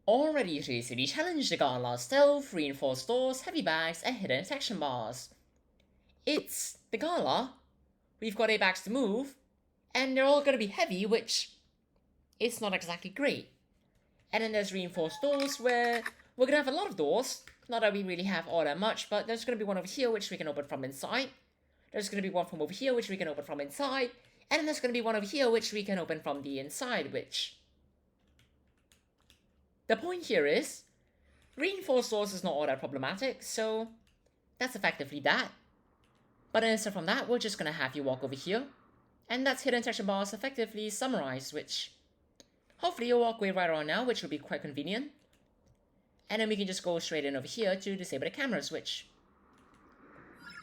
Already today's city challenge, the Gala stealth, reinforced doors, heavy bags, and hidden detection bars. It's the Gala. We've got 8 bags to move, and they're all gonna be heavy, which is not exactly great. And then there's reinforced doors where we're gonna have a lot of doors. Not that we really have all that much, but there's gonna be one over here which we can open from inside. There's gonna be one from over here which we can open from inside. And then there's gonna be one over here which we can open from the inside, which... The point here is, reinforced doors is not all that problematic, so that's effectively that. But instead from that, we're just gonna have you walk over here, and that's hidden detection bars effectively summarized, which hopefully you'll walk away right around now, which will be quite convenient. And then we can just go straight in over here to disable the cameras, which...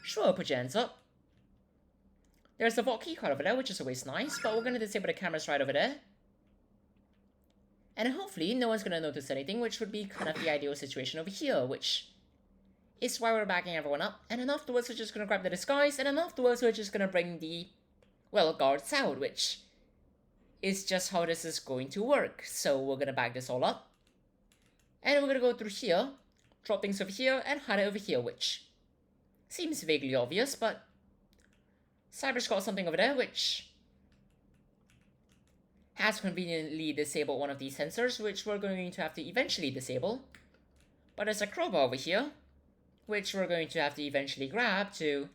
Sure, put your hands up. There's the vault keycard over there, which is always nice, but we're gonna disable the cameras right over there. And hopefully no one's gonna notice anything, which would be kind of the ideal situation over here, which is why we're backing everyone up. And then afterwards we're just gonna grab the disguise, and then afterwards we're just gonna bring the, well, guards out, which is just how this is going to work. So we're gonna back this all up. And we're gonna go through here, drop things over here, and hide it over here, which seems vaguely obvious, but Cyber's got something over there, which has conveniently disabled one of these sensors, which we're going to have to eventually disable. But there's a crowbar over here, which we're going to have to eventually grab to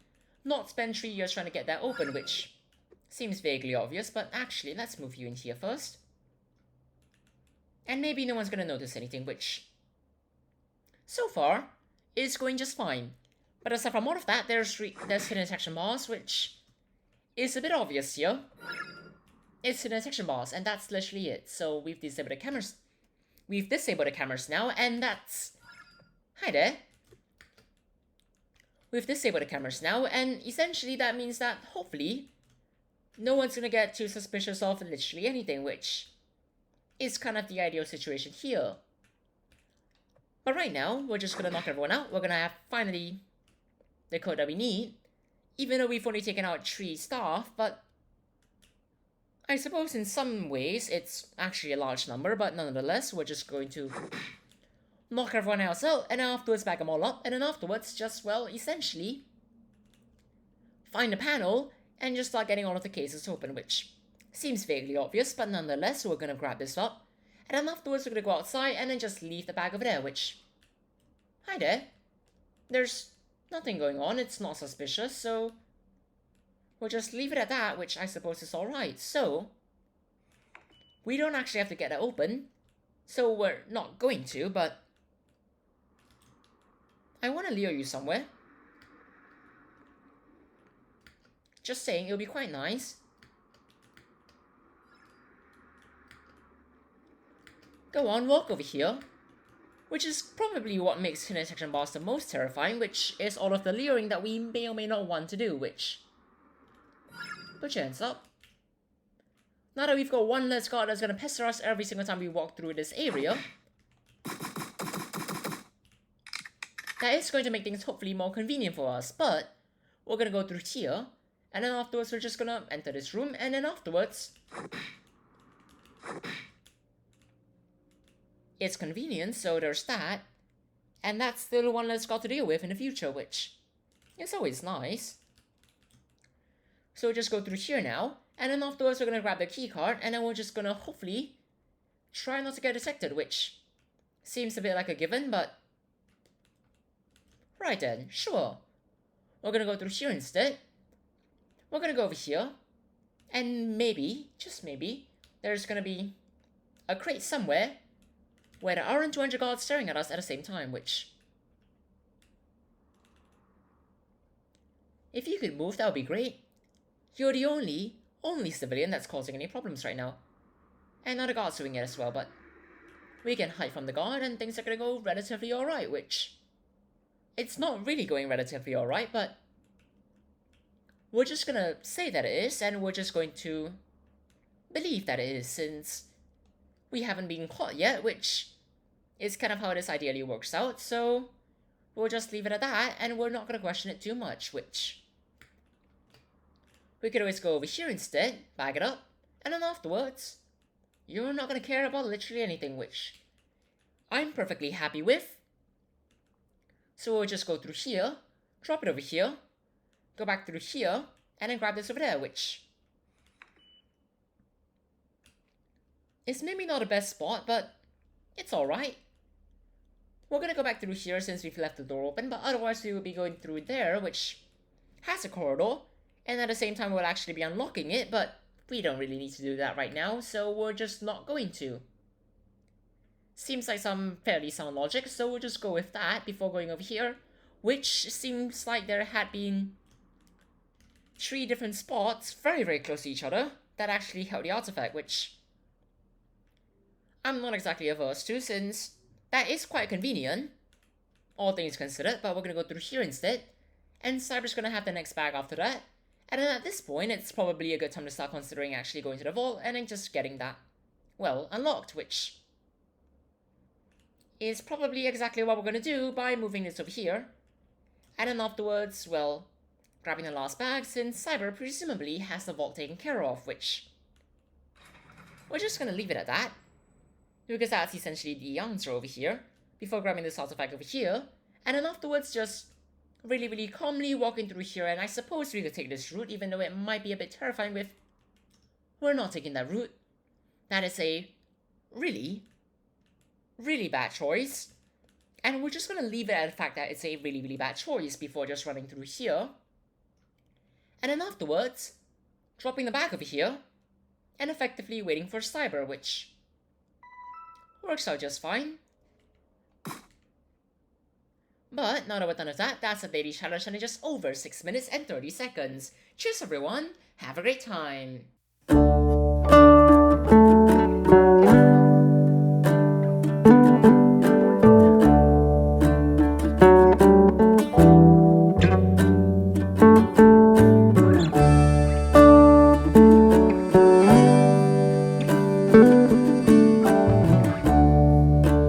not spend 3 years trying to get that open, which seems vaguely obvious, but actually, let's move you in here first. And maybe no one's gonna notice anything, which, so far, is going just fine. But aside from all of that, there's hidden detection bars, which is a bit obvious here. It's hidden detection bars, and that's literally it. So we've disabled the cameras. We've disabled the cameras now, and that's... Hi there. We've disabled the cameras now, and essentially that means that, hopefully, no one's gonna get too suspicious of literally anything, which is kind of the ideal situation here. But right now, we're just gonna knock everyone out. We're gonna have, finally, the code that we need. Even though we've only taken out 3 staff, but I suppose in some ways it's actually a large number, but nonetheless, we're just going to knock everyone else out, and then afterwards back them all up, and then afterwards just, well, essentially find a panel and just start getting all of the cases open, which seems vaguely obvious, but nonetheless, we're gonna grab this up, and then afterwards we're gonna go outside and then just leave the bag over there, which... Hi there. There's nothing going on, it's not suspicious, so we'll just leave it at that, which I suppose is alright. So we don't actually have to get that open, so we're not going to, but I want to lure you somewhere. Just saying, it'll be quite nice. Go on, walk over here. Which is probably what makes hidden detection bars the most terrifying, which is all of the luring that we may or may not want to do, which... Put your hands up. Now that we've got one less guard that's gonna pester us every single time we walk through this area, that is going to make things hopefully more convenient for us, but we're gonna go through here, and then afterwards we're just gonna enter this room, and then afterwards... It's convenient, so there's that. And that's still one less got to deal with in the future, which is always nice. So we'll just go through here now, and then afterwards we're gonna grab the keycard, and then we're just gonna hopefully try not to get detected, which seems a bit like a given, but... Right then, sure. We're gonna go through here instead. We're gonna go over here, and maybe, just maybe, there's gonna be a crate somewhere where there aren't 200 guards staring at us at the same time, which... If you could move, that would be great. You're the only civilian that's causing any problems right now. And now the guard's doing it as well, but we can hide from the guard and things are gonna go relatively alright, which... It's not really going relatively alright, but we're just gonna say that it is, and we're just going to believe that it is, since we haven't been caught yet, which is kind of how this ideally works out, so we'll just leave it at that, and we're not gonna question it too much, which... We could always go over here instead, bag it up, and then afterwards, you're not gonna care about literally anything, which I'm perfectly happy with. So we'll just go through here, drop it over here, go back through here, and then grab this over there, which is maybe not the best spot, but it's alright. We're gonna go back through here since we've left the door open, but otherwise we will be going through there, which has a corridor, and at the same time we'll actually be unlocking it, but we don't really need to do that right now, so we're just not going to. Seems like some fairly sound logic, so we'll just go with that before going over here, which seems like there had been 3 different spots very, very close to each other that actually held the artifact, which I'm not exactly averse to, since that is quite convenient, all things considered, but we're gonna go through here instead, and Cyber's gonna have the next bag after that, and then at this point, it's probably a good time to start considering actually going to the vault, and then just getting that, well, unlocked, which is probably exactly what we're gonna do by moving this over here, and then afterwards, well, grabbing the last bag, since Cyber presumably has the vault taken care of, which we're just gonna leave it at that, because that's essentially the answer over here, before grabbing this artifact over here, and then afterwards just really, really calmly walking through here, and I suppose we could take this route, even though it might be a bit terrifying with... We're not taking that route. That is a really, really bad choice, and we're just gonna leave it at the fact that it's a really, really bad choice before just running through here, and then afterwards, dropping the bag over here, and effectively waiting for Cyber, which works out just fine. But now that we're done with that, that's a daily challenge and it's just over 6 minutes and 30 seconds. Cheers everyone, have a great time!